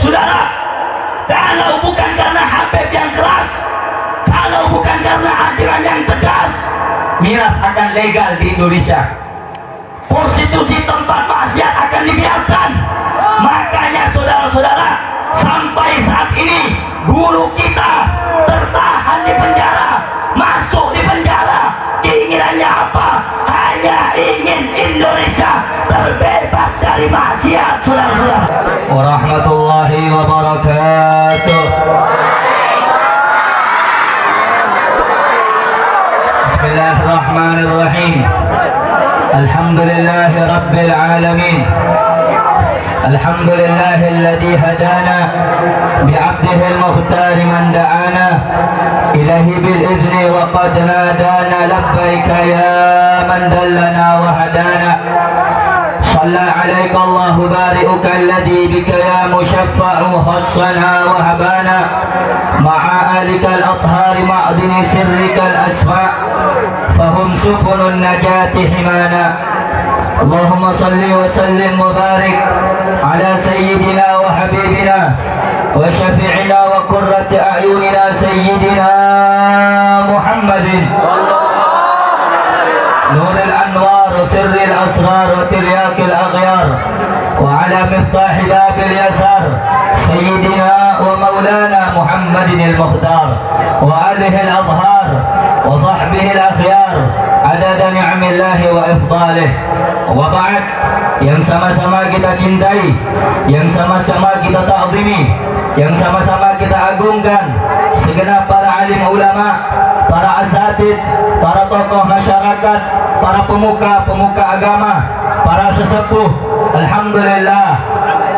Saudara, kalau bukan karena Habib yang keras, kalau bukan karena ajaran yang tegas, miras akan legal di Indonesia. Prostitusi tempat maksiat akan dibiarkan. Makanya saudara-saudara, sampai saat ini guru kita tertahan di penjara, masuk di penjara. Keinginannya apa? Hanya ingin Indonesia terbebas dari maksiat, saudara-saudara. Warahmatullahi wabarakatuh. Bismillahirrahmanirrahim. Alhamdulillahi rabbil alamin. الحمد لله الذي هدانا بعبده المختار من دعانا إليه بالإذن وقد نادانا لبيك يا من دلنا وهدانا صلى عليك الله بارئك الذي بك يا مشفع خصنا وهبانا مع آلك الأطهار معدن سرك الأسماء فهم سفن النجاة حمانا اللهم صل وسلم وبارك على سيدنا وحبيبنا وشفيعنا وقرة أعيننا سيدنا محمد نور الأنوار وسر الأسرار وترياك الأغيار وعلى مفتاح باب اليسار سيدنا ومولانا محمد المختار وآله الأظهار وصحبه الأخيار عدد نعم الله وإفضاله. Waba'ad, yang sama-sama kita cintai, yang sama-sama kita ta'zimi, yang sama-sama kita agungkan, segenap para alim ulama, para asatid, para tokoh masyarakat, para pemuka agama, para sesepuh, alhamdulillah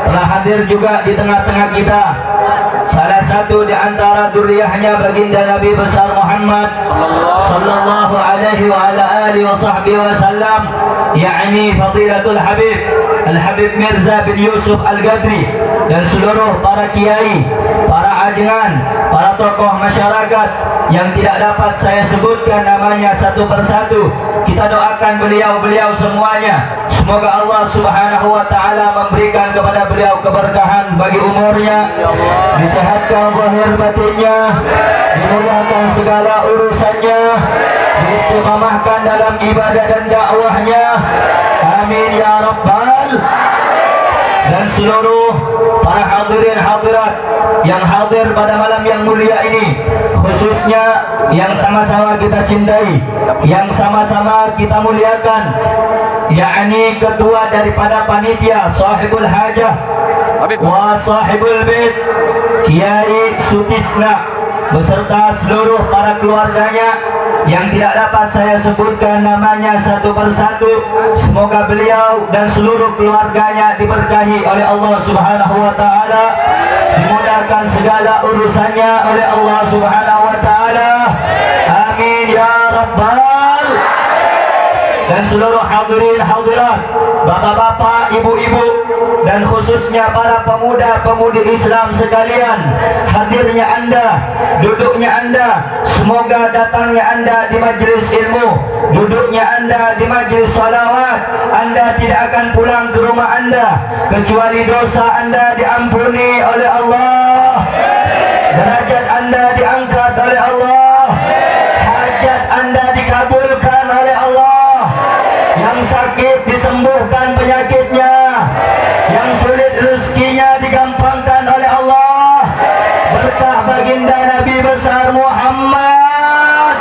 telah hadir juga di tengah-tengah kita. Salah satu di antara dzurriyyahnya baginda Nabi besar Muhammad sallallahu alaihi wa ala alihi wa sahbihi wasallam, yakni Fadilatul Habib Al-Habib Mirza bin Yusuf Al-Gadri, dan seluruh para kiai, para ajengan, para tokoh masyarakat yang tidak dapat saya sebutkan namanya satu persatu. Kita doakan beliau-beliau semuanya, semoga Allah subhanahu wa ta'ala memberikan kepada beliau keberkahan bagi umurnya, disehatkan zahir batinnya, dimudahkan segala urusannya, diistiqamahkan dalam ibadah dan dakwahnya, amin ya rabbal. Dan seluruh para hadirin hadirat yang hadir pada malam yang mulia ini, khususnya yang sama-sama kita cintai, yang sama-sama kita muliakan, yakni ketua daripada panitia Sahibul Hajah wa Sahibul Bait Kiai Sutisna beserta seluruh para keluarganya yang tidak dapat saya sebutkan namanya satu persatu. Semoga beliau dan seluruh keluarganya diberkahi oleh Allah subhanahu wa ta'ala, dimudahkan segala urusannya oleh Allah subhanahu wa ta'ala, amin ya rabbal. Dan seluruh hadirin hadirat, bapak-bapak, ibu-ibu, dan khususnya para pemuda-pemudi Islam sekalian, hadirnya Anda, duduknya Anda, semoga datangnya Anda di majlis ilmu, duduknya Anda di majlis salawat, Anda tidak akan pulang ke rumah Anda kecuali dosa Anda diampuni oleh Allah, derajat Anda diangkat oleh Allah, hajat Anda dikabulkan oleh Allah, yang sakit disembuhkan penyakitnya, yang sulit rezekinya digampangkan oleh Allah, berkah baginda Nabi besar Muhammad,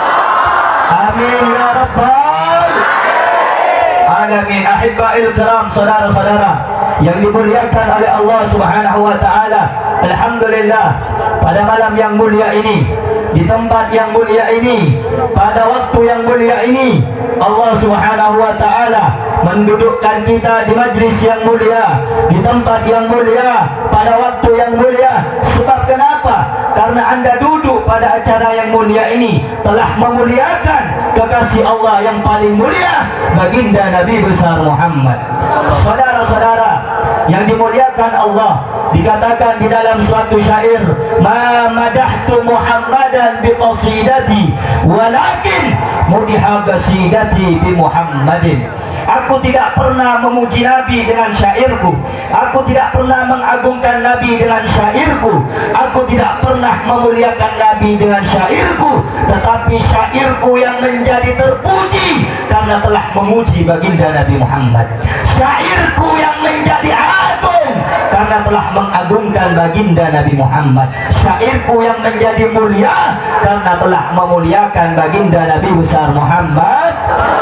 amin ya rabbal alamin. Ahibba'il kiram, saudara-saudara yang dimuliakan oleh Allah subhanahu wa ta'ala, alhamdulillah pada malam yang mulia ini, di tempat yang mulia ini, pada waktu yang mulia ini, Allah subhanahu wa ta'ala mendudukkan kita di majlis yang mulia, di tempat yang mulia, pada waktu yang mulia. Sebab kenapa? Karena Anda duduk pada acara yang mulia ini telah memuliakan kekasih Allah yang paling mulia, baginda Nabi besar Muhammad. Saudara-saudara yang dimuliakan Allah, dikatakan di dalam suatu syair, ma madahtu Muhammadan bi qasidati walakin mudiha qasidati bi Muhammadin. Aku tidak pernah memuji Nabi dengan syairku. Aku tidak pernah mengagungkan Nabi dengan syairku. Aku tidak pernah memuliakan Nabi dengan syairku. Tetapi syairku yang menjadi terpuji karena telah memuji baginda Nabi Muhammad. Syairku yang menjadi agung karena telah mengagungkan baginda Nabi Muhammad. Syairku yang menjadi mulia karena telah memuliakan baginda Nabi besar Muhammad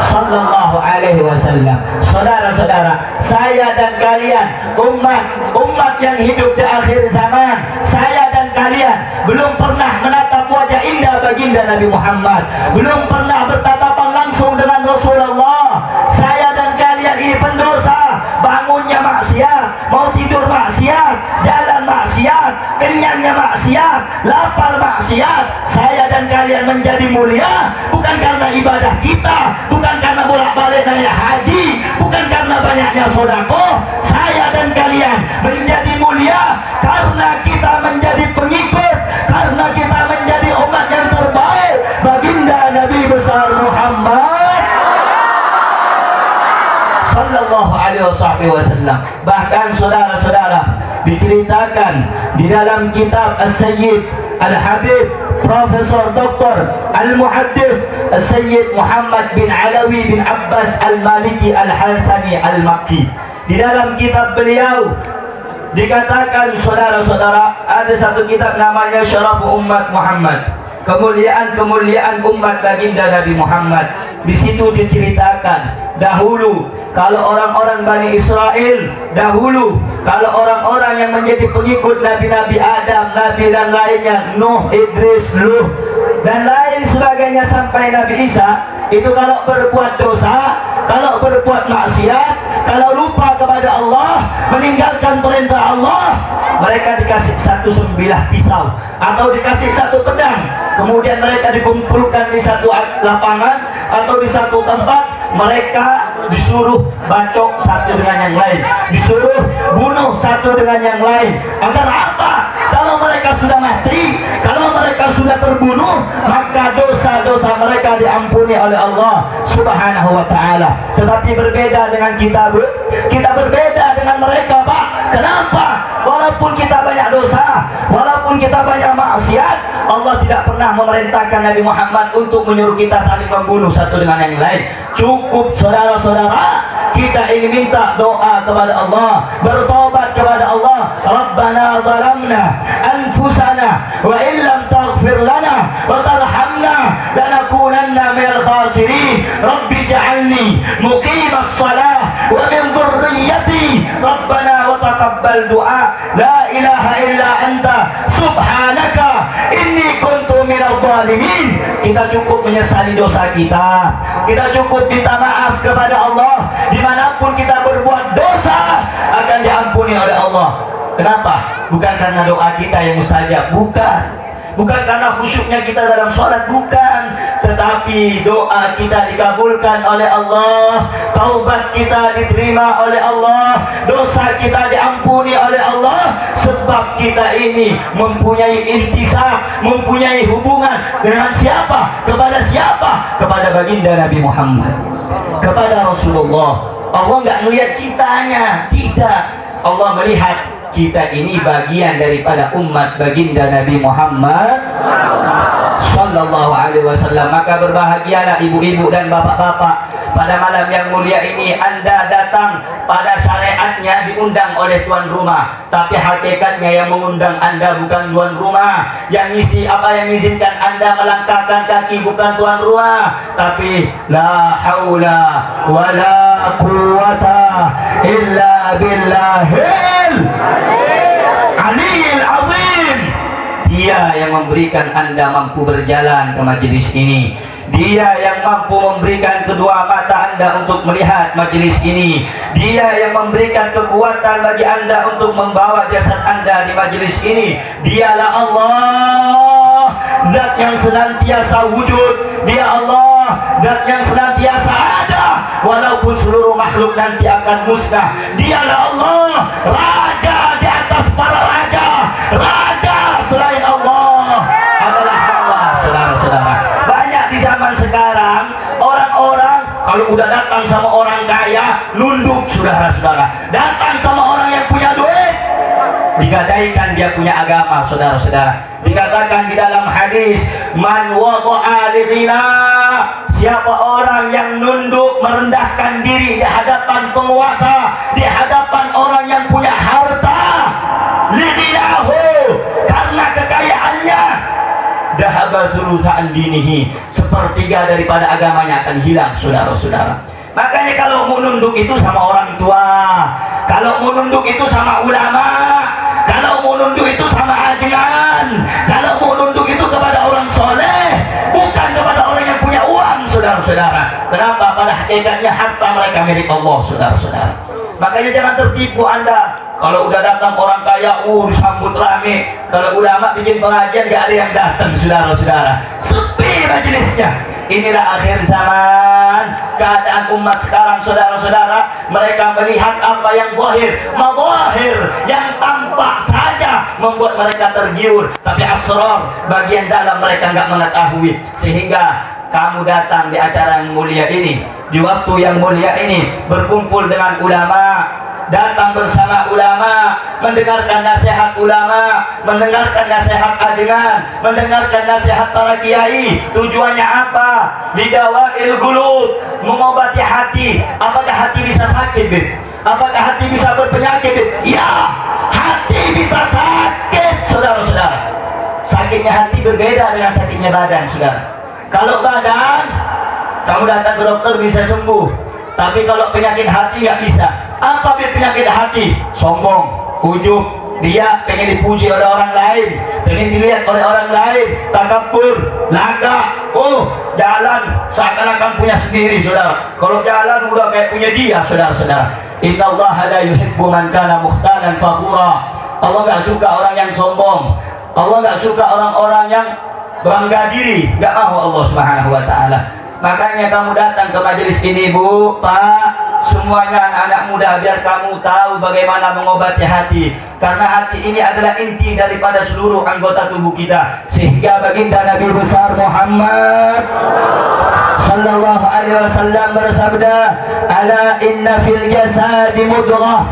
sallallahu alaihi wasallam. Saudara-saudara, saya dan kalian umat yang hidup di akhir zaman, saya dan kalian belum pernah menatap wajah indah baginda Nabi Muhammad, belum pernah bertatapan langsung dengan Rasulullah. Saya dan kalian ini pendosa, bangunnya maksiat, mau tidur maksiat, jalan maksiat, kenyangnya maksiat, lapar maksiat. Saya dan kalian menjadi mulia bukan karena ibadah kita, bukan karena bolak-balik naik haji, bukan karena banyaknya sedekah. Saya dan kalian menjadi mulia karena kita menjadi pengikut, karena kita menjadi umat yang terbaik baginda Nabi besar Muhammad sallallahu alaihi wasallam. Bahkan saudara-saudara, diceritakan di dalam kitab As-Sayyid Al-Habib Profesor Dr. Al-Muhaddis As-Sayyid Muhammad bin Alawi bin Abbas Al-Maliki Al-Hasani Al-Makki. Di dalam kitab beliau dikatakan, saudara-saudara, ada satu kitab namanya Syarafu Ummat Muhammad, kemuliaan-kemuliaan umat baginda Nabi Muhammad. Di situ diceritakan dahulu kalau orang-orang Bani Israel, dahulu kalau orang-orang yang menjadi pengikut Nabi-Nabi Adam, Nabi dan lainnya, Nuh, Idris, Lut dan lain sebagainya sampai Nabi Isa, itu kalau berbuat dosa, kalau berbuat maksiat, kalau lupa kepada Allah, meninggalkan perintah Allah, mereka dikasih satu sebilah pisau atau dikasih satu pedang, kemudian mereka dikumpulkan di satu lapangan atau di satu tempat, mereka disuruh bacok satu dengan yang lain, disuruh bunuh satu dengan yang lain. Agar apa? Kalau mereka sudah mati, kalau mereka sudah terbunuh, maka dosa-dosa mereka diampuni oleh Allah Subhanahu wa ta'ala. Tetapi berbeda dengan kita berbeda dengan mereka, Pak. Kenapa? Walaupun kita banyak dosa, walaupun kita banyak maksiat, Allah tidak pernah memerintahkan Nabi Muhammad untuk menyuruh kita saling membunuh satu dengan yang lain. Cukup saudara-saudara, kita ingin minta doa kepada Allah, bertobat kepada Allah. Rabbana zalamna anfusana wa illam taghfir lana wa tarhamna lanakunanna minal khasirin. Rabbi ja'alni muqimas salah wa min dhurriyyati Rabbana wa taqabbal du'a. La ilaha illa anta subhanaka inni kuntu minadh dhalimin. Kita cukup menyesali dosa kita, kita cukup minta maaf kepada Allah. Dimanapun kita berbuat dosa akan diampuni oleh Allah. Kenapa? Bukan karena doa kita yang mustajab, bukan karena khusyuknya kita dalam sholat, bukan, tetapi doa kita dikabulkan oleh Allah, taubat kita diterima oleh Allah, dosa kita diampuni oleh Allah, sebab kita ini mempunyai intisab, mempunyai hubungan dengan siapa? Kepada siapa? Kepada baginda Nabi Muhammad, kepada Rasulullah. Allah nggak melihat kitanya, tidak. Allah melihat kita ini bagian daripada umat baginda Nabi Muhammad sallallahu alaihi wasallam. Maka berbahagialah ibu-ibu dan bapak-bapak pada malam yang mulia ini. Anda datang pada syariatnya diundang oleh tuan rumah, tapi hakikatnya yang mengundang Anda bukan tuan rumah. Yang ngisi apa yang mengizinkan Anda melangkahkan kaki bukan tuan rumah, tapi la haula wala quwata illa billahil aliyil azim. Dia yang memberikan Anda mampu berjalan ke majelis ini. Dia yang mampu memberikan kedua mata Anda untuk melihat majelis ini. Dia yang memberikan kekuatan bagi Anda untuk membawa jasad Anda di majelis ini. Dialah Allah, zat yang senantiasa wujud. Dia Allah, zat yang senantiasa ada walaupun seluruh makhluk nanti akan musnah. Dialah Allah, raja di atas para raja. Raja selain Allah adalah Allah. Saudara-saudara, banyak di zaman sekarang orang-orang kalau udah datang sama orang kaya, saudara-saudara. Datang sama orang yang punya duit, digadaikan dia punya agama, saudara-saudara. Dikatakan di dalam hadis, man wada'a lidina, siapa orang yang nunduk merendahkan diri di hadapan penguasa, di hadapan orang yang punya harta, lidinahu, karena kekayaannya, dahaba sulusan dinihi, sepertiga daripada agamanya akan hilang, saudara-saudara. Makanya kalau mau nunduk itu sama orang tua, kalau mau nunduk itu sama ulama, kalau mau nunduk itu sama ajian, kalau mau nunduk itu kepada orang soleh, bukan kepada orang yang punya uang, saudara-saudara. Kenapa? Pada hakikatnya harta mereka milik Allah, saudara-saudara. Makanya jangan tertipu Anda. Kalau udah datang orang kaya, disambut rame. Kalau ulama bikin pengajian, gak ada yang datang, saudara-saudara. Sepi majelisnya. Inilah akhir zaman, keadaan umat sekarang, saudara-saudara. Mereka melihat apa yang zahir, mazahir, yang tampak saja membuat mereka tergiur, tapi asrar, bagian dalam mereka nggak mengetahui. Sehingga kamu datang di acara yang mulia ini, di waktu yang mulia ini, berkumpul dengan ulama, datang bersama ulama, mendengarkan nasihat ulama, mendengarkan nasihat ajengan, mendengarkan nasihat para kiai. Tujuannya apa? Bidawail qulub, mengobati hati. Apakah hati bisa sakit, Bib? Apakah hati bisa berpenyakit, Bib? Ya, hati bisa sakit, saudara-saudara. Sakitnya hati berbeda dengan sakitnya badan, saudara. Kalau badan, kamu datang ke dokter bisa sembuh, tapi kalau penyakit hati nggak bisa. Apa penyakit hati? Sombong, ujub, dia pengen dipuji oleh orang lain, pengen dilihat oleh orang lain, takabur, laga, jalan seakan-akan punya sendiri, saudara. Kalau jalan udah kayak punya dia, saudara-saudara. Innallaha la yuhibbu man kana mukhtalan fakhura. Allah nggak suka orang yang sombong. Allah nggak suka orang-orang yang bangga diri. Nggak mau Allah Subhanahu wa ta'ala. Makanya kamu datang ke majelis ini, Bu, Pak, semuanya anak-anak muda, biar kamu tahu bagaimana mengobati hati. Karena hati ini adalah inti daripada seluruh anggota tubuh kita. Sehingga baginda Nabi besar Muhammad sallallahu alaihi wasallam bersabda, ala inna fil jasadi mudghah,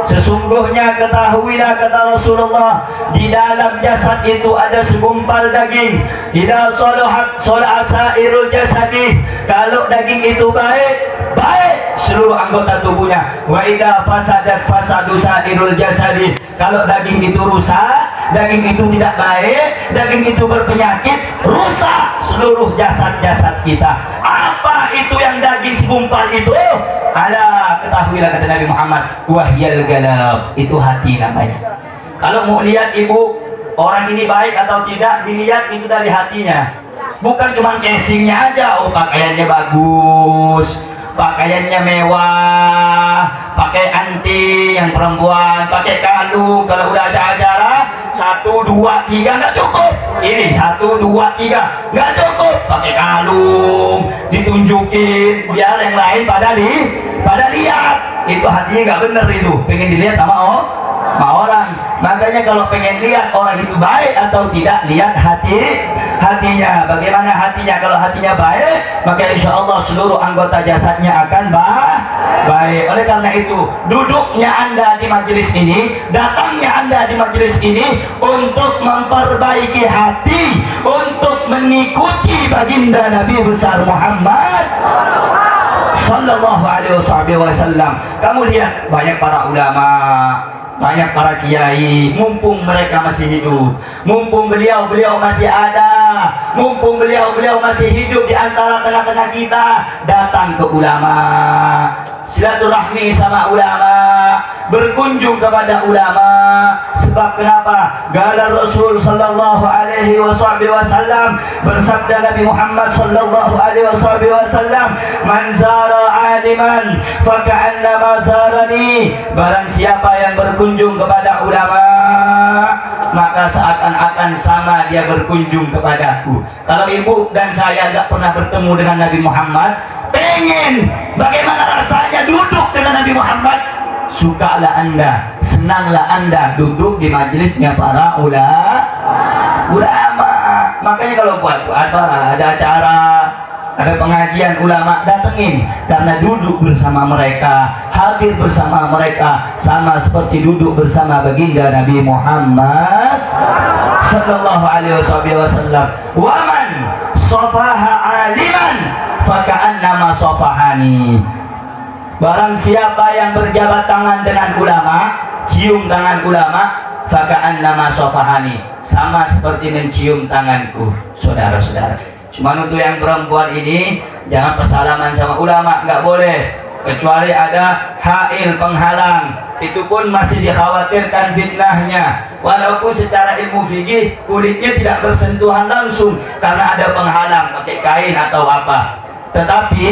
sesungguhnya ketahuilah, kata Rasulullah, di dalam jasad itu ada segumpal daging. Idza salahat salaha sairul jasadi, kalau daging itu baik, baik seluruh anggota tubuhnya. Wa idza fasadat fasadu sairul jasadi, kalau daging itu rusak, daging itu tidak baik, daging itu berpenyakit, rusak seluruh jasad-jasad kita. Apa itu yang daging segumpal itu? Ala, ketahuilah, kata Nabi Muhammad, wahyal galab, itu hati namanya. Kalau mau lihat ibu, orang ini baik atau tidak, dilihat itu dari hatinya. Bukan cuma casingnya aja, pakaiannya bagus, pakaiannya mewah, pakai anting yang perempuan, pakai kalung. Kalau udah acara 1, 2, 3 nggak cukup. Ini 1, 2, 3 nggak cukup. Pakai kalung, ditunjukin biar yang lain pada lihat. Itu hatinya nggak bener, itu pengen dilihat sama orang. Makanya kalau pengen lihat orang itu baik atau tidak, lihat hatinya. Bagaimana hatinya? Kalau hatinya baik, maka insya Allah seluruh anggota jasadnya akan baik. Oleh karena itu, duduknya Anda di majelis ini, datangnya Anda di majelis ini untuk memperbaiki hati, untuk mengikuti baginda Nabi besar Muhammad sallallahu alaihi wasallam. Kamu lihat banyak para ulama, banyak para kiai, mumpung mereka masih hidup, mumpung beliau masih ada, mumpung beliau masih hidup di antara tengah-tengah kita, datang ke ulama, silaturahmi sama ulama, berkunjung kepada ulama. Sebab kenapa? Gala Rasul sallallahu alaihi wasallam, bersabda Nabi Muhammad sallallahu alaihi wasallam, man zara aliman faka'annama zarani, barang siapa yang berkunjung kepada ulama, maka seakan-akan sama dia berkunjung kepadaku. Kalau ibu dan saya tidak pernah bertemu dengan Nabi Muhammad, pengen bagaimana rasanya duduk dengan Nabi Muhammad, sukalah Anda, senanglah Anda duduk di majelisnya para ulama. Makanya kalau buat apa, ada acara ada pengajian ulama, datengin, karena duduk bersama mereka, hadir bersama mereka, sama seperti duduk bersama baginda Nabi Muhammad sallallahu alaihi wasallam. Waman sofaha aliman faka'annama sofahani. Barang siapa yang berjabat tangan dengan ulama, cium tangan ulama, faka'annama sofahani, sama seperti mencium tanganku. Saudara-saudara, cuma untuk yang perempuan ini jangan persalaman sama ulama, nggak boleh, kecuali ada hail penghalang, itu pun masih dikhawatirkan fitnahnya, walaupun secara ilmu fikih kulitnya tidak bersentuhan langsung karena ada penghalang pakai kain atau apa. Tetapi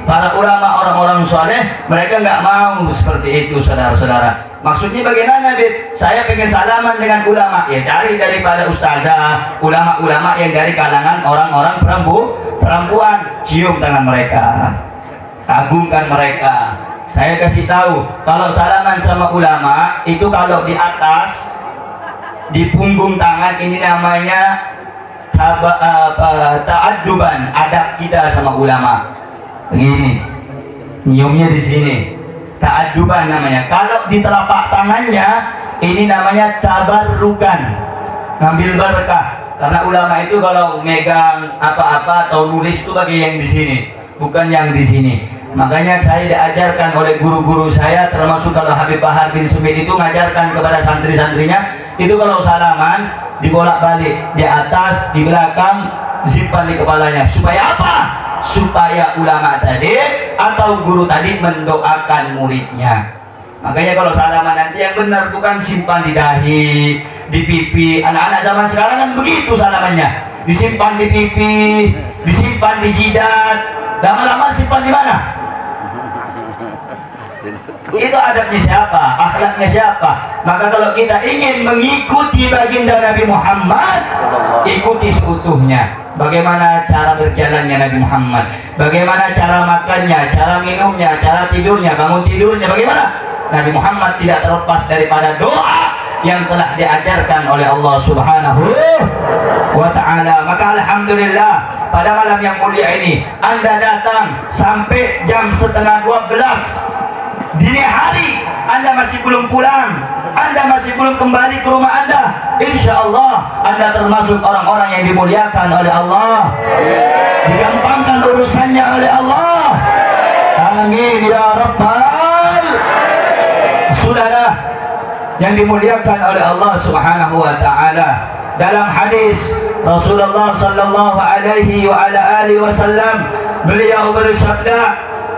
para ulama, orang-orang soleh, mereka nggak mau seperti itu, saudara-saudara. Maksudnya bagaimana, Bib? Saya pengen salaman dengan ulama, ya cari daripada ustazah, ulama-ulama yang dari kalangan orang-orang perempuan, cium tangan mereka, kagumkan mereka. Saya kasih tahu, kalau salaman sama ulama itu kalau di atas, di punggung tangan, ini namanya ta'adduban, adab kita sama ulama. Begini, nyiumnya di sini, ta'adduban namanya. Kalau di telapak tangannya, ini namanya tabarrukan, ngambil berkah. Karena ulama itu kalau megang apa-apa atau nulis itu bagi yang di sini, bukan yang di sini. Makanya saya diajarkan oleh guru-guru saya, termasuk kalau Habib Bahar bin Sumit itu ngajarkan kepada santri-santrinya, itu kalau salaman dibolak-balik, di atas, di belakang, simpan di kepalanya. Supaya apa? Supaya ulama tadi atau guru tadi mendoakan muridnya. Makanya kalau salaman nanti yang benar, bukan simpan di dahi, di pipi. Anak-anak zaman sekarang kan begitu salamannya, disimpan di pipi, disimpan di jidat, lama-lama simpan di mana? Itu adabnya siapa? Akhlaknya siapa? Maka kalau kita ingin mengikuti baginda Nabi Muhammad, ikuti seutuhnya. Bagaimana cara berjalannya Nabi Muhammad, bagaimana cara makannya, cara minumnya, cara tidurnya, bangun tidurnya, bagaimana? Nabi Muhammad tidak terlepas daripada doa yang telah diajarkan oleh Allah Subhanahu wa ta'ala. Maka alhamdulillah, pada malam yang mulia ini Anda datang sampai jam 11:30 dini hari, Anda masih belum pulang, Anda masih belum kembali ke rumah Anda. Insya Allah Anda termasuk orang-orang yang dimuliakan oleh Allah, digampangkan urusannya oleh Allah. Amin ya Rabbal. Saudara yang dimuliakan oleh Allah Subhanahu wa ta'ala, dalam hadis Rasulullah sallallahu alaihi wa ala alihi wasallam, beliau bersabda,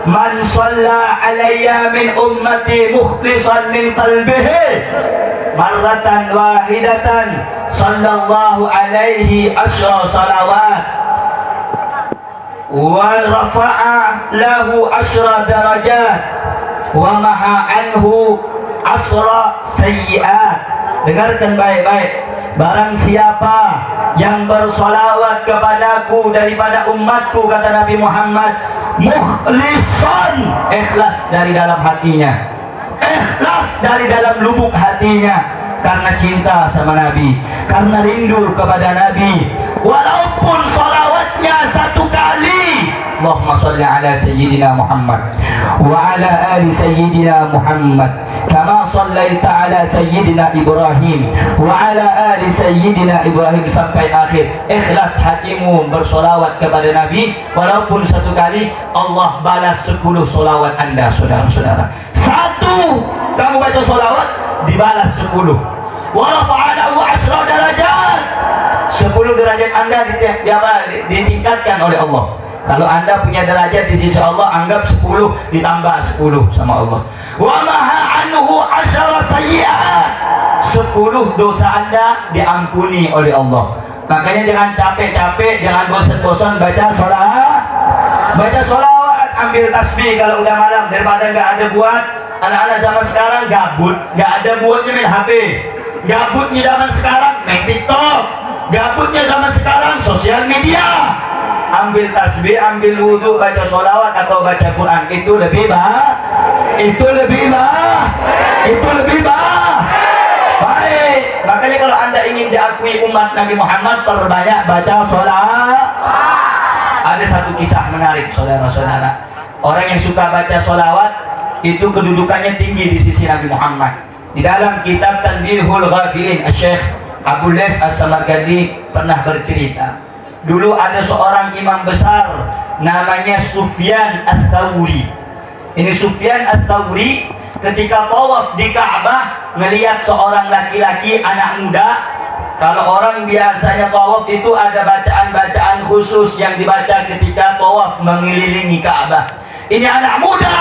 man shalla alayya min ummati mukhlisan min qalbihi marratan wahidatan sallallahu alaihi asyra salawat wa rafa'a lahu asyra darajat wa maha anhu asra sayyi'at. Dengarkan baik-baik, barang siapa yang bersolawat kepadaku daripada umatku, kata Nabi Muhammad, mukhlisan, ikhlas dari dalam hatinya, ikhlas dari dalam lubuk hatinya, karena cinta sama Nabi, karena rindu kepada Nabi, walaupun solawatnya satu kali, Allahumma salli ala Sayyidina Muhammad wa ala ali Sayyidina Muhammad kama sallaita ala Sayyidina Ibrahim wa ala ali Sayyidina Ibrahim, sampai akhir. Ikhlas hatimu bersolawat kepada Nabi, walaupun satu kali, Allah balas 10 solawat Anda, saudara-saudara. Satu kamu baca solawat, dibalas 10. Wa rafa'alahu asyra darajat, 10 derajat Anda ditingkatkan oleh Allah. Kalau Anda punya derajat di sisi Allah, anggap 10 ditambah 10 sama Allah. Wa maha anhu asyara sayyi'at, 10 dosa Anda diampuni oleh Allah. Makanya jangan capek-capek, jangan bosan-bosan baca sholawat. Baca sholawat, ambil tasbih kalau udah malam, daripada nggak ada buat. Anak-anak zaman sekarang gabut, nggak ada buatnya main HP. Gabutnya zaman sekarang main TikTok. Gabutnya zaman sekarang sosial media. Ambil tasbih, ambil wudhu, baca sholawat atau baca Quran, itu lebih baik, itu lebih baik, itu lebih baik. Makanya kalau Anda ingin diakui umat Nabi Muhammad, perbanyak baca sholawat. Ada satu kisah menarik, saudara-saudara. Orang yang suka baca sholawat itu kedudukannya tinggi di sisi Nabi Muhammad. Di dalam kitab Tanbihul Ghafilin, Syekh Abu Les As-Samarkandi pernah bercerita. Dulu ada seorang imam besar namanya Sufyan Ats-Tsauri. Ini Sufyan Ats-Tsauri ketika tawaf di Ka'bah melihat seorang laki-laki anak muda. Kalau orang biasanya tawaf itu ada bacaan-bacaan khusus yang dibaca ketika tawaf mengelilingi Ka'bah. Ini anak muda,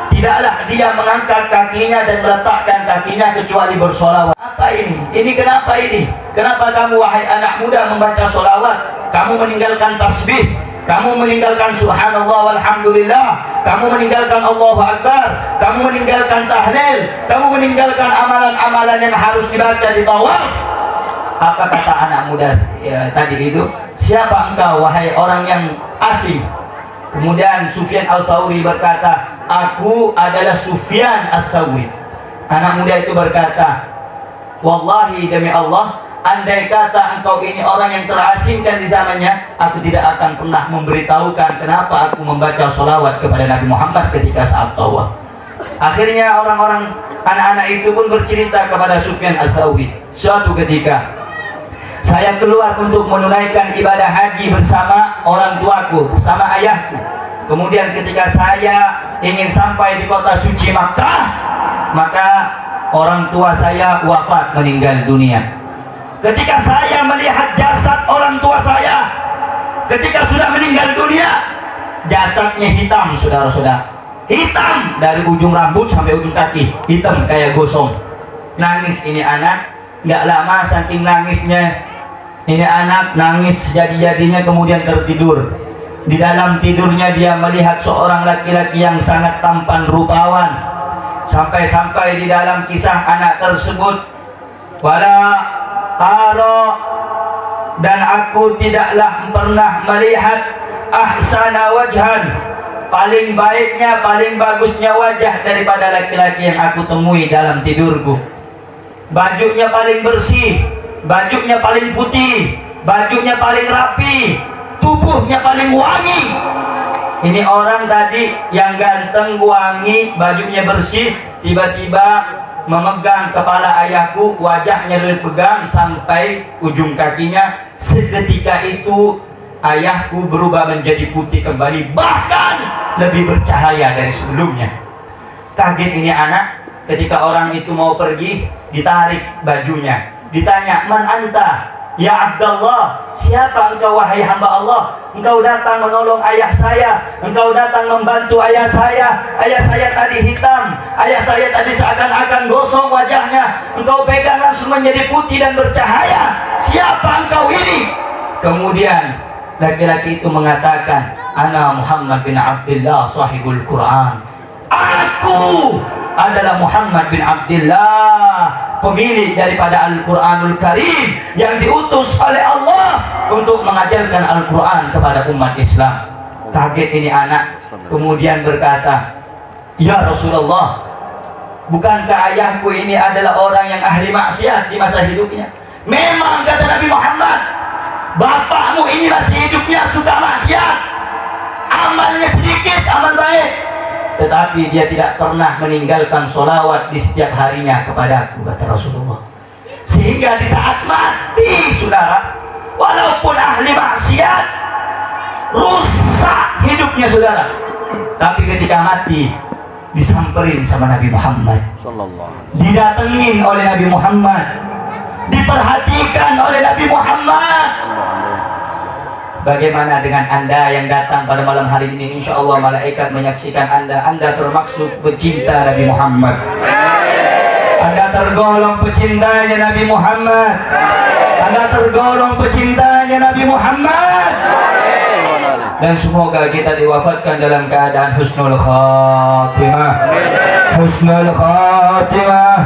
tidaklah dia mengangkat kakinya dan meletakkan kakinya kecuali bersolawat. Apa ini? Ini kenapa ini? Kenapa kamu wahai anak muda membaca solawat? Kamu meninggalkan tasbih, kamu meninggalkan subhanallah walhamdulillah, kamu meninggalkan Allahu Akbar, kamu meninggalkan tahlil, kamu meninggalkan amalan-amalan yang harus dibaca di tawaf. Apa kata anak muda tadi itu? Siapa engkau wahai orang yang asing? Kemudian Sufyan Ats-Tsauri berkata, aku adalah Sufyan Ats-Tsauri. Anak muda itu berkata, wallahi demi Allah, andai kata engkau ini orang yang terasingkan di zamannya, aku tidak akan pernah memberitahukan kenapa aku membaca sholawat kepada Nabi Muhammad ketika saat tawaf. Akhirnya orang-orang anak-anak itu pun bercerita kepada Sufyan Ats-Tsauri, suatu ketika saya keluar untuk menunaikan ibadah haji bersama orang tuaku, bersama ayahku. Kemudian ketika saya ingin sampai di kota suci Makkah, maka orang tua saya wafat, meninggal dunia. Ketika saya melihat jasad orang tua saya, ketika sudah meninggal dunia, jasadnya hitam, saudara-saudara. Hitam dari ujung rambut sampai ujung kaki, hitam kayak gosong. Nangis ini anak, nggak lama saking nangisnya, ini anak nangis jadi-jadinya kemudian tertidur. Di dalam tidurnya dia melihat seorang laki-laki yang sangat tampan rupawan. Sampai-sampai di dalam kisah anak tersebut, wala ara, dan aku tidaklah pernah melihat ahsana wajhan, paling baiknya, paling bagusnya wajah daripada laki-laki yang aku temui dalam tidurku. Bajunya paling bersih, bajunya paling putih, bajunya paling rapi, tubuhnya paling wangi. Ini orang tadi yang ganteng, wangi, bajunya bersih, tiba-tiba memegang kepala ayahku, wajahnya dipegang sampai ujung kakinya. Seketika itu ayahku berubah menjadi putih kembali, bahkan lebih bercahaya dari sebelumnya. Kaget ini anak. Ketika orang itu mau pergi, ditarik bajunya, ditanya, man anta ya Abdullah, siapa engkau wahai hamba Allah? Engkau datang menolong ayah saya, engkau datang membantu ayah saya tadi hitam, ayah saya tadi seakan-akan gosong wajahnya, engkau pegang langsung menjadi putih dan bercahaya. Siapa engkau ini? Kemudian laki-laki itu mengatakan, ana Muhammad bin Abdullah sahibul Quran. Aku adalah Muhammad bin Abdullah, pemilik daripada Al-Quranul Karim, yang diutus oleh Allah untuk mengajarkan Al-Quran kepada umat Islam. Kaget ini anak, kemudian berkata, ya Rasulullah, bukankah ayahku ini adalah orang yang ahli maksiat di masa hidupnya? Memang, kata Nabi Muhammad, bapakmu ini masih hidupnya suka maksiat, amalnya sedikit, amal baik, tetapi dia tidak pernah meninggalkan sholawat di setiap harinya kepadaku, kata Rasulullah. Sehingga di saat mati, saudara, walaupun ahli maksiat, rusak hidupnya, saudara, tapi ketika mati disamperin sama Nabi Muhammad, didatengin oleh Nabi Muhammad, diperhatikan oleh Nabi Muhammad. Bagaimana dengan Anda yang datang pada malam hari ini? Insya Allah malaikat menyaksikan Anda termaksud pecinta Nabi Muhammad. Anda tergolong pecintanya Nabi Muhammad. Anda tergolong pecintanya Nabi Muhammad. Dan semoga kita diwafatkan dalam keadaan husnul khatimah. Husnul khatimah.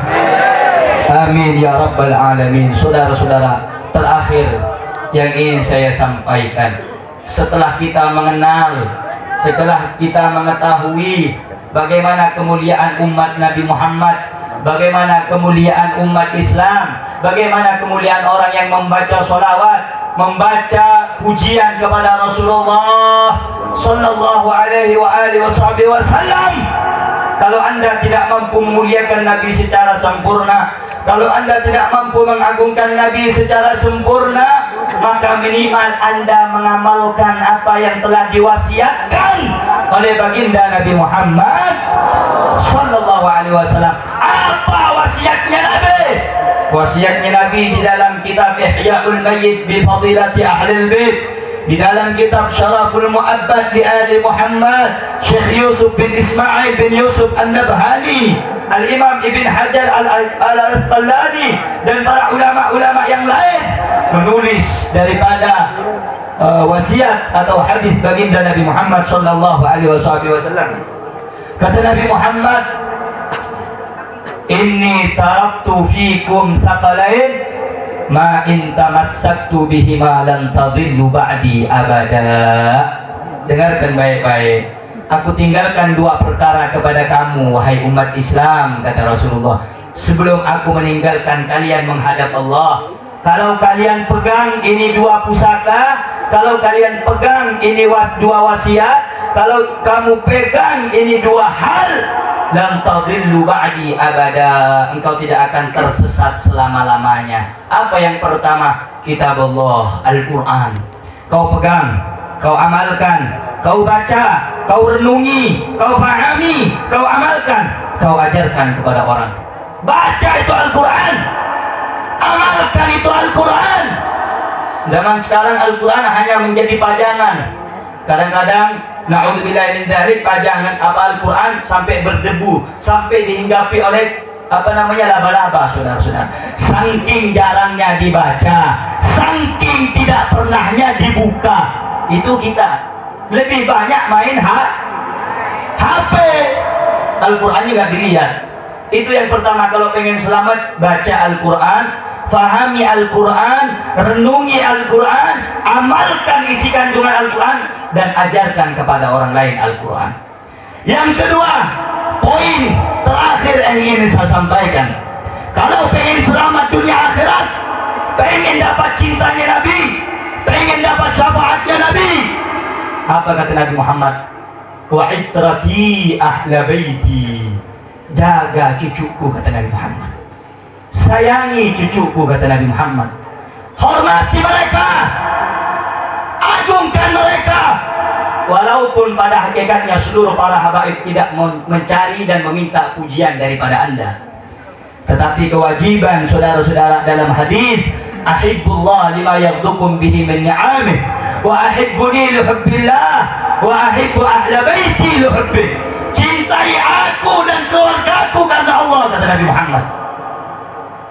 Amin ya rabbal alamin. Saudara-saudara, terakhir yang ingin saya sampaikan, setelah kita mengenal, setelah kita mengetahui bagaimana kemuliaan umat Nabi Muhammad, bagaimana kemuliaan umat Islam, bagaimana kemuliaan orang yang membaca sholawat, membaca pujian kepada Rasulullah sallallahu alaihi wasallam. Kalau Anda tidak mampu memuliakan Nabi secara sempurna, kalau Anda tidak mampu mengagungkan Nabi secara sempurna, maka minimal Anda mengamalkan apa yang telah diwasiatkan oleh baginda Nabi Muhammad sallallahu alaihi wasallam. Apa wasiatnya Nabi? Wasiatnya Nabi di dalam kitab Ihya'ul Mayyit bi Fadilati Ahlul Bait, di dalam kitab Syaraful Mu'abbad li Ali Muhammad, Syekh Yusuf bin Ismail bin Yusuf An-Nabhani, Al-Imam Ibn Hajar Al-Asqalani, dan para ulama-ulama yang lain menulis daripada wasiat atau hadis baginda Nabi Muhammad sallallahu alaihi wasallam. Kata Nabi Muhammad, inni taraktu fikum thaqalain ma in tamassaktu bihima lan tadhillu ba'di abada. Dengarkan baik-baik. Aku tinggalkan dua perkara kepada kamu, wahai umat Islam, kata Rasulullah, sebelum aku meninggalkan kalian menghadap Allah. Kalau kalian pegang ini dua pusaka, kalau kalian pegang ini dua wasiat, kalau kamu pegang ini dua hal, lam tadillu ba'di abada, engkau tidak akan tersesat selama-lamanya. Apa yang pertama? Kitab Allah, Al-Quran. Kau pegang, kau amalkan, kau baca, kau renungi, kau fahami, kau amalkan, kau ajarkan kepada orang. Baca itu Al-Quran, amalkan itu Al-Quran. Zaman sekarang Al-Quran hanya menjadi pajangan. Kadang-kadang na'udzubillah min dzalik, pajangan Al-Quran sampai berdebu, sampai dihinggapi oleh laba-laba, saudara-saudara. Saking jarangnya dibaca, saking tidak pernahnya dibuka, itu kita lebih banyak main HP. Al-Qurannya nggak dilihat. Itu yang pertama. Kalau pengen selamat, baca Al-Quran, fahami Al-Quran, renungi Al-Quran, amalkan isi kandungan Al-Quran, dan ajarkan kepada orang lain Al-Quran. Yang kedua, poin terakhir yang ingin saya sampaikan, kalau pengen selamat dunia akhirat, pengen dapat cintanya Nabi, pengen dapat syafaatnya Nabi, apa kata Nabi Muhammad? Wa itrati ahla baiti, jaga cucuku, kata Nabi Muhammad. Sayangi cucuku, kata Nabi Muhammad. Hormati mereka, agungkan mereka. Walaupun pada hakikatnya seluruh para habaib tidak mencari dan meminta pujian daripada Anda, tetapi kewajiban saudara-saudara dalam hadis, ahibbullah lima yaghdukum bihi min ni'amih, wa ahibbuni li hubbillah, wa ahibbu ahla baiti li hubbi. Cintai aku dan keluargaku karena Allah, kata Nabi Muhammad.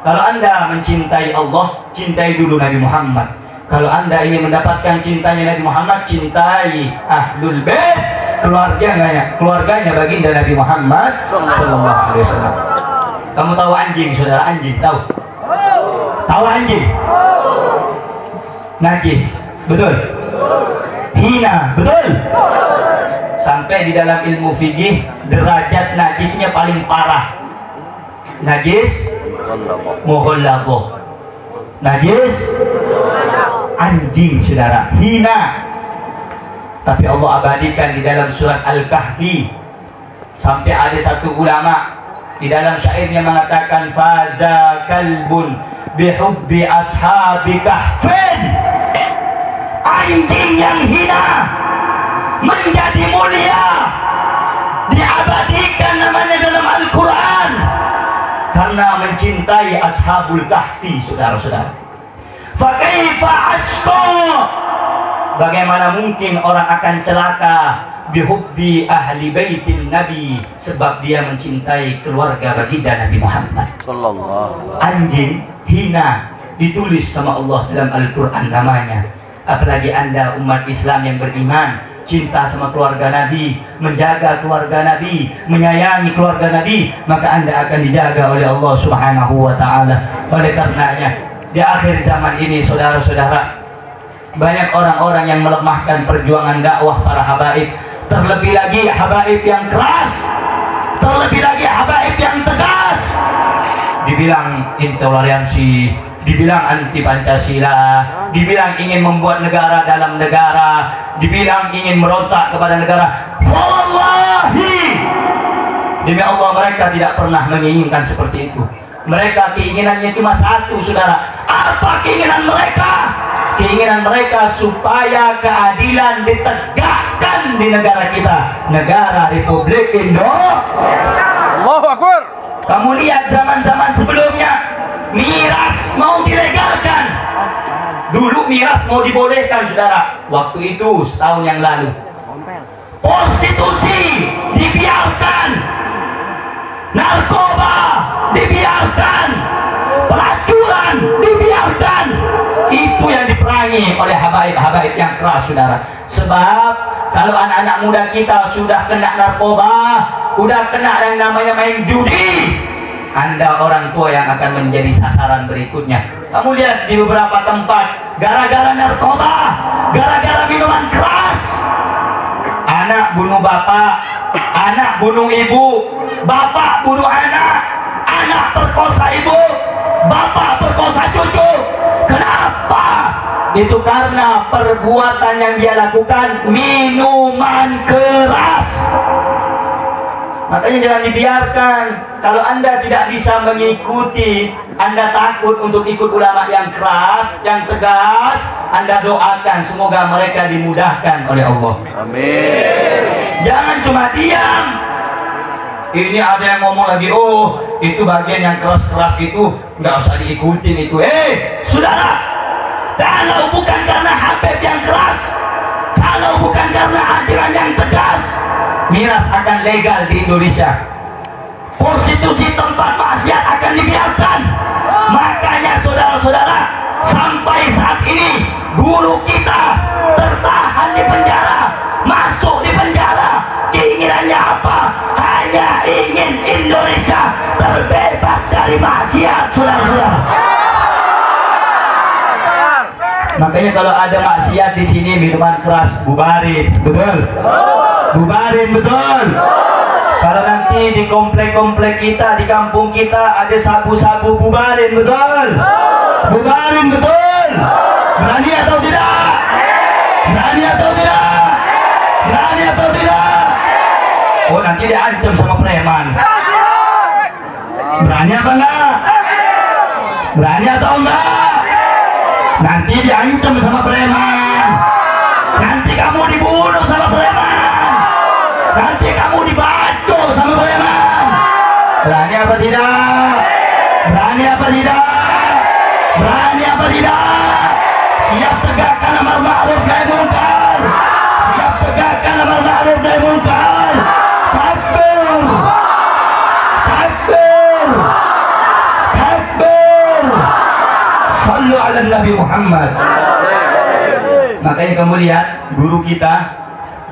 Kalau Anda mencintai Allah, cintai dulu Nabi Muhammad. Kalau Anda ingin mendapatkan cintanya Nabi Muhammad, cintai Ahlul Bait, keluarganya baginda Nabi Muhammad sallallahu alaihi wasallam. Kamu tahu anjing, saudara? Anjing tahu? Tahu anjing? Najis, betul? Hina, betul? Sampai di dalam ilmu fikih, derajat najisnya paling parah. Najis mughallaqah, najis anjing, saudara, hina. Tapi Allah abadikan di dalam surat Al-Kahfi, sampai ada satu ulama di dalam syairnya mengatakan, faza kalbun bihubbi ashabi kahfin, anjing yang hina menjadi mulia, diabadikan namanya dalam Al-Quran karena mencintai ashabul kahfi, saudara-saudara. Fakaifa ashqa, bagaimana mungkin orang akan celaka bihubbi ahli baitin Nabi, sebab dia mencintai keluarga baginda Nabi Muhammad sallallahu. Anjing hina ditulis sama Allah dalam Al-Quran namanya. Apalagi Anda umat Islam yang beriman, cinta sama keluarga Nabi, menjaga keluarga Nabi, menyayangi keluarga Nabi, maka Anda akan dijaga oleh Allah Subhanahu wa ta'ala. Oleh karenanya, di akhir zaman ini, saudara-saudara, banyak orang-orang yang melemahkan perjuangan dakwah para habaib. Terlebih lagi habaib yang keras, terlebih lagi habaib yang tegas. Dibilang intoleransi, dibilang anti Pancasila, dibilang ingin membuat negara dalam negara, dibilang ingin merontak kepada negara. Wallahi, demi Allah mereka tidak pernah menginginkan seperti itu. Mereka keinginannya cuma satu, saudara. Apa keinginan mereka? Keinginan mereka supaya keadilan ditegakkan di negara kita, negara Republik Indonesia. Allahu Akbar. Kamu lihat zaman-zaman sebelumnya, miras mau dilegalkan. Dulu miras mau dibolehkan, saudara. Waktu itu setahun yang lalu. Prostitusi dibiarkan, narkoba dibiarkan, pelacuran dibiarkan. Itu yang diperangi oleh habaib-habaib yang keras, saudara. Sebab kalau anak-anak muda kita sudah kena narkoba, udah kena yang namanya main judi, Anda orang tua yang akan menjadi sasaran berikutnya. Kamu lihat di beberapa tempat, gara-gara narkoba, gara-gara minuman keras, anak bunuh bapak, anak bunuh ibu, bapak bunuh anak, anak perkosa ibu, bapak perkosa cucu. Kenapa? Itu karena perbuatan yang dia lakukan minuman keras. Makanya jangan dibiarkan. Kalau Anda tidak bisa mengikuti, Anda takut untuk ikut ulama yang keras, yang tegas, Anda doakan semoga mereka dimudahkan oleh Allah. Amin. Jangan cuma diam. Ini ada yang ngomong lagi, oh itu bagian yang keras-keras itu nggak usah diikutin itu. Saudara, kalau bukan karena Habib yang keras, kalau bukan karena ajaran yang tegas, miras akan legal di Indonesia. Prostitusi tempat maksiat akan dibiarkan. Makanya saudara-saudara, sampai saat ini guru kita tertahan di penjara, masuk di penjara. Keinginannya apa? Hanya ingin Indonesia terbebas dari maksiat, saudara-saudara. Makanya kalau ada maksiat di sini, minuman keras, bubarin, betul? Bubarin, betul? Kalau nanti di komplek-komplek kita, di kampung kita ada sabu-sabu, bubarin, betul? Bubarin, betul? Berani atau tidak? Berani atau tidak? Berani atau tidak? Oh, nanti diancam sama preman. Berani apa enggak? Berani atau enggak? Nanti diancam sama preman. Nanti kamu dibunuh sama preman. Nanti kamu dibaco sama preman. Berani apa tidak? Berani apa tidak? Berani apa tidak? Siap tegakkan amar ma'ruf nahi munkar. Siap tegakkan amar ma'ruf nahi munkar. Takbir. Takbir. Takbir. Sallu ala Nabi Muhammad. Makanya kamu lihat guru kita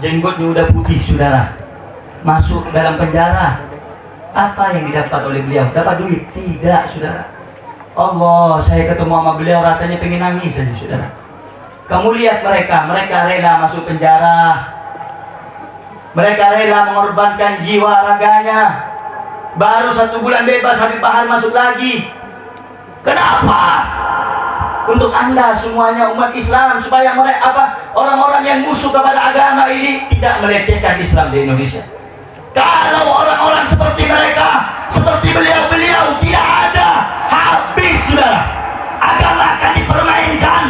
jenggotnya udah putih, saudara, masuk dalam penjara. Apa yang didapat oleh beliau? Dapat duit? Tidak, saudara. Allah, saya ketemu sama beliau rasanya pengen nangis saja, saudara. Kamu lihat mereka rela masuk penjara, mereka rela mengorbankan jiwa raganya. Baru 1 bulan bebas, Habib Bahar masuk lagi. Kenapa? Untuk Anda semuanya umat Islam, supaya mereka orang-orang yang musuh kepada agama ini tidak melecehkan Islam di Indonesia. Kalau orang-orang seperti mereka, seperti beliau-beliau tidak ada, habis, saudara. Agama akan dipermainkan,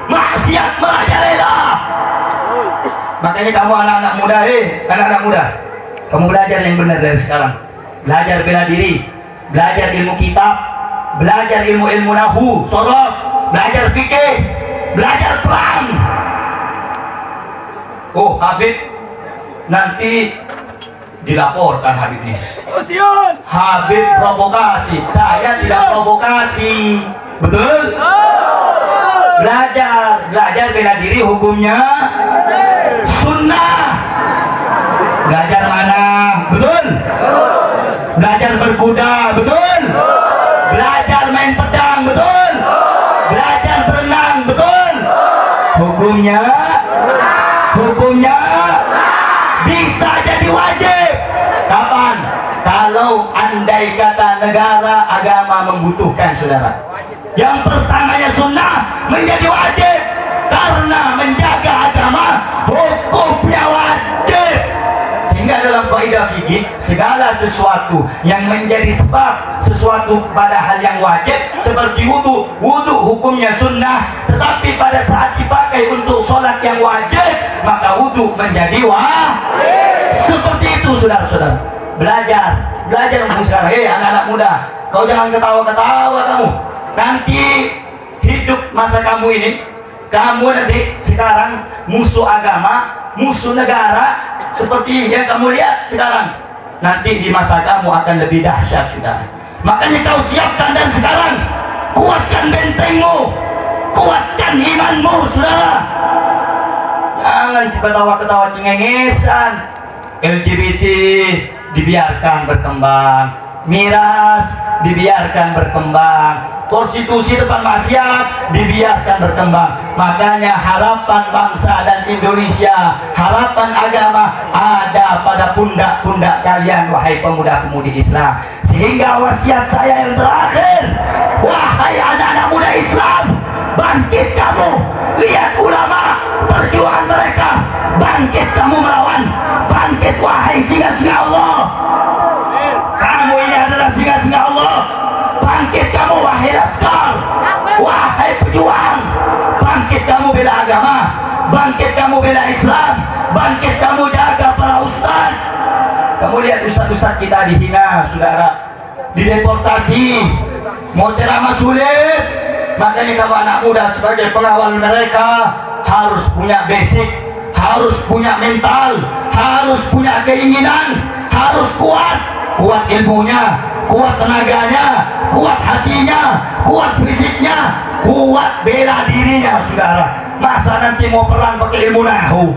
maksiat merajalela. Makanya kamu anak-anak muda, anak-anak muda, kamu belajar yang benar dari sekarang. Belajar bela diri, belajar ilmu kitab, belajar ilmu-ilmu nahu, sorof, belajar fikih, belajar perang. Oh, Habib nanti dilaporkan Habib ini. Habib provokasi, saya tidak provokasi, betul? Belajar bela diri, hukumnya sunnah. Belajar mana? Betul? Belajar berkuda, betul? Belajar main pedang, betul? Belajar berenang, betul? Hukumnya bisa jadi wajib. Kapan? Kalau andai kata negara agama membutuhkan, saudara. Yang pertamanya sunnah menjadi wajib karena menjaga agama hukumnya wajib. Sehingga dalam kaidah fikih segala sesuatu yang menjadi sebab sesuatu pada hal yang wajib seperti wudu hukumnya sunnah, tetapi pada saat dipakai untuk sholat yang wajib maka wudu menjadi wajib. Seperti itu saudara-saudara. Belajar sekarang. Hei anak-anak muda, kau jangan ketawa-ketawa kamu. Nanti hidup masa kamu ini, kamu nanti sekarang musuh agama, musuh negara, seperti yang kamu lihat sekarang. Nanti di masa kamu akan lebih dahsyat, saudara. Makanya kau siapkan dan sekarang kuatkan bentengmu, kuatkan imanmu, saudara. Jangan ketawa-ketawa cengengesan. LGBT dibiarkan berkembang, miras dibiarkan berkembang, prostitusi depan maksiat dibiarkan berkembang. Makanya harapan bangsa dan Indonesia, harapan agama ada pada pundak-pundak kalian, wahai pemuda-pemudi Islam. Sehingga wasiat saya yang terakhir, wahai anak-anak muda Islam, bangkit kamu, lihat ulama perjuangan mereka, bangkit kamu melawan, bangkit wahai singa-singa Allah. Kamu ini adalah singa-singa Allah. Bangkit kamu wahai laskar, wahai pejuang. Bangkit kamu bela agama, bangkit kamu bela Islam, bangkit kamu jaga para ustaz. Kamu lihat ustaz-ustaz kita dihina, saudara, dideportasi, mau ceramah sulit. Makanya kamu anak muda sebagai pengawal mereka harus punya basic, harus punya mental, harus punya keinginan, harus kuat ilmunya, kuat tenaganya, kuat hatinya, kuat fisiknya, kuat bela dirinya, saudara. Masa nanti mau perang pakai ilmu nahu,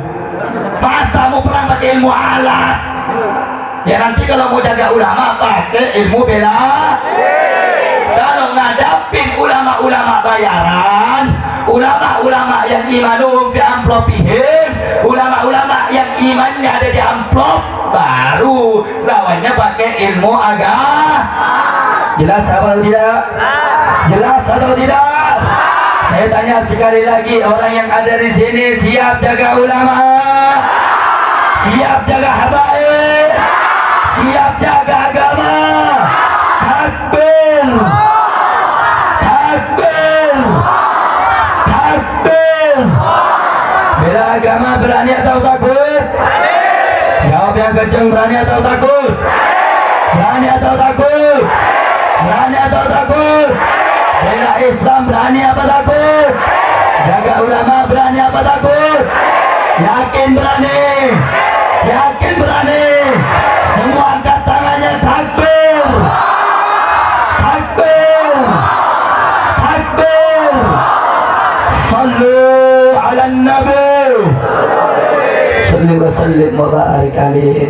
masa mau perang pakai ilmu alat? Ya nanti kalau mau jaga ulama pakai ilmu bela. Kalau ngadapin ulama-ulama bayaran, ulama-ulama yang imanuhum fi amplopihim, ulama-ulama yang imannya ada di amplop, baru lawannya pakai ilmu agama. Jelas atau tidak? Jelas atau tidak? Saya tanya sekali lagi, orang yang ada di sini siap jaga ulama? Siap jaga habaib? Siap jaga agama? Takbir! Takbir! Takbir! Bela agama berani atau takut? Jawab yang kencang, berani atau takut? Berani atau takut? Berani atau takut? Bela Islam berani apa takut? Jaga ulama berani apa takut? Yakin berani? Yakin berani? Semua angkat tangannya, takbir! Takbir! Takbir! Sallu ala nabi! Salli wa sallim wa barik alaihi.